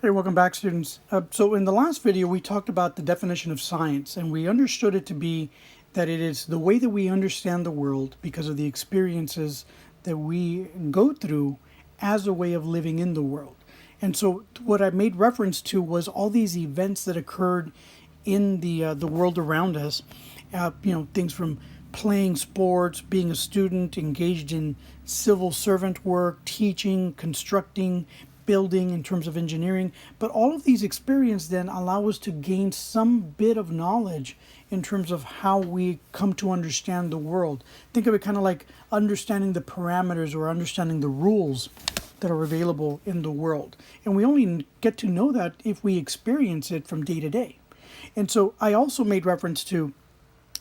Hey, welcome back, students. So in the last video, we talked about the definition of science, and we understood it to be that it is the way that we understand the world because of the experiences that we go through as a way of living in the world. And so what I made reference to was all these events that occurred in the world around us. Things from playing sports, being a student, engaged in civil servant work, teaching, constructing, building in terms of engineering. But all of these experiences then allow us to gain some bit of knowledge in terms of how we come to understand the world. Think of it kind of like understanding the parameters or understanding the rules that are available in the world. And we only get to know that if we experience it from day to day. And so I also made reference to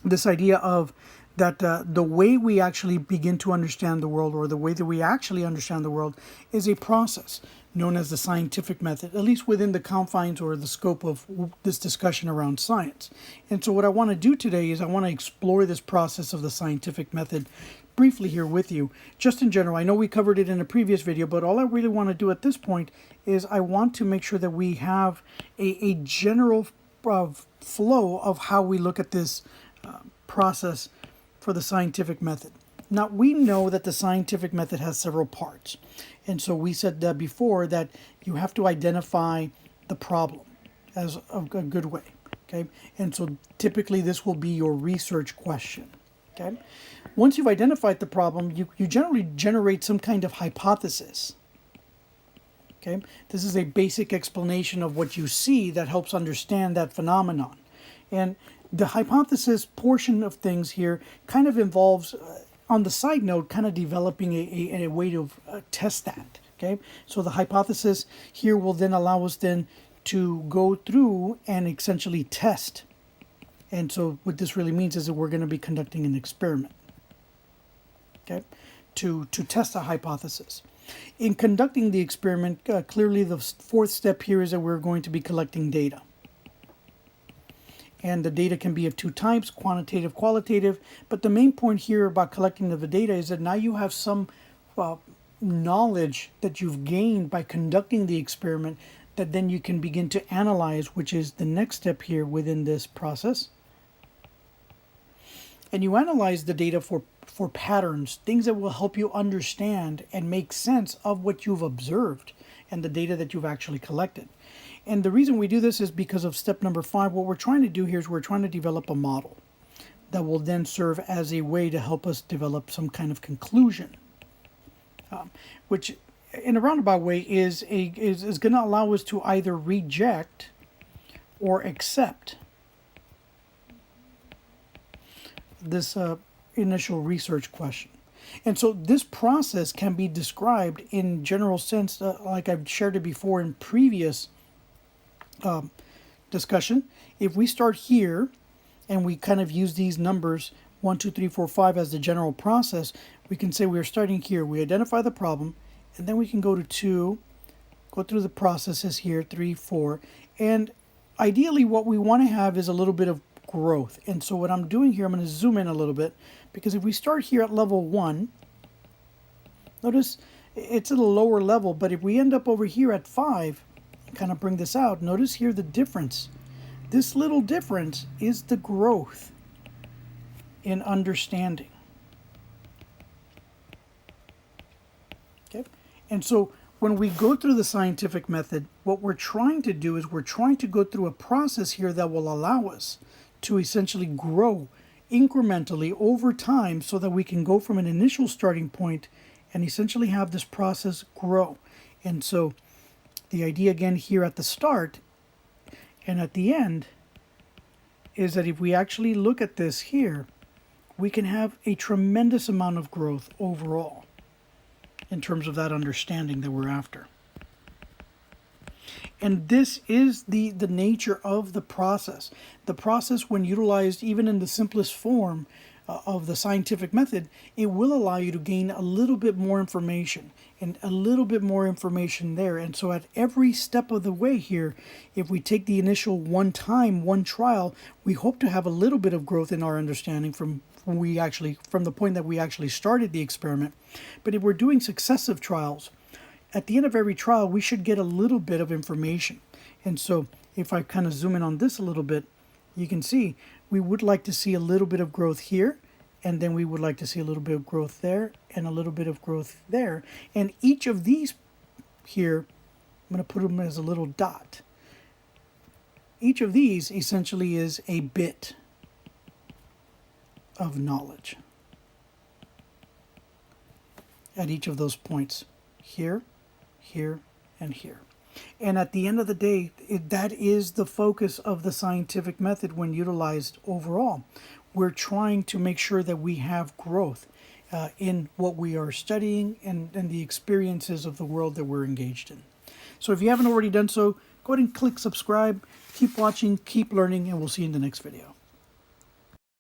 this idea of that the way we actually begin to understand the world, or the way that we actually understand the world, is a process known as the scientific method, at least within the confines or the scope of this discussion around science. And so what I want to do today is I want to explore this process of the scientific method briefly here with you. Just in general, I know we covered it in a previous video, but all I really want to do at this point is I want to make sure that we have a general flow of how we look at this process for the scientific method. Now, we know that the scientific method has several parts. And so we said that before, that you have to identify the problem as a good way. Okay. And so typically this will be your research question. Okay. Once you've identified the problem, you generally generate some kind of hypothesis. Okay. This is a basic explanation of what you see that helps understand that phenomenon. And the hypothesis portion of things here kind of involves, on the side note, kind of developing a way to test that. Okay, so the hypothesis here will then allow us then to go through and essentially test. And so what this really means is that we're going to be conducting an experiment. Okay, to test a hypothesis. In conducting the experiment, clearly the fourth step here is that we're going to be collecting data. And the data can be of two types, quantitative, qualitative. But the main point here about collecting the data is that now you have some knowledge that you've gained by conducting the experiment that then you can begin to analyze, which is the next step here within this process. And you analyze the data for patterns, things that will help you understand and make sense of what you've observed and the data that you've actually collected. And the reason we do this is because of step number 5. What we're trying to do here is we're trying to develop a model that will then serve as a way to help us develop some kind of conclusion, which in a roundabout way is going to allow us to either reject or accept this initial research question. And so this process can be described in general sense, like I've shared it before in previous discussion. If we start here and we kind of use these numbers 1, 2, 3, 4, 5 as the general process, we can say we're starting here. We identify the problem, and then we can go to 2, go through the processes here, 3, 4, and ideally what we want to have is a little bit of growth. And so what I'm doing here, I'm going to zoom in a little bit, because if we start here at level 1, notice it's at a lower level, but if we end up over here at 5, kind of bring this out, notice here the difference. This little difference is the growth in understanding. Okay, and so when we go through the scientific method, what we're trying to do is we're trying to go through a process here that will allow us to essentially grow incrementally over time so that we can go from an initial starting point and essentially have this process grow. And so the idea again here at the start and at the end is that if we actually look at this here, we can have a tremendous amount of growth overall in terms of that understanding that we're after. And this is the nature of the process. The process, when utilized even in the simplest form of the scientific method, it will allow you to gain a little bit more information and a little bit more information there. And so at every step of the way here, if we take the initial one trial, we hope to have a little bit of growth in our understanding from the point that we actually started the experiment. But if we're doing successive trials, at the end of every trial, we should get a little bit of information. And so if I kind of zoom in on this a little bit, you can see we would like to see a little bit of growth here, and then we would like to see a little bit of growth there, and a little bit of growth there. And each of these here, I'm going to put them as a little dot. Each of these essentially is a bit of knowledge at each of those points, here, here, and here. And at the end of the day, that is the focus of the scientific method when utilized overall. We're trying to make sure that we have growth in what we are studying and the experiences of the world that we're engaged in. So if you haven't already done so, go ahead and click subscribe. Keep watching, keep learning, and we'll see you in the next video.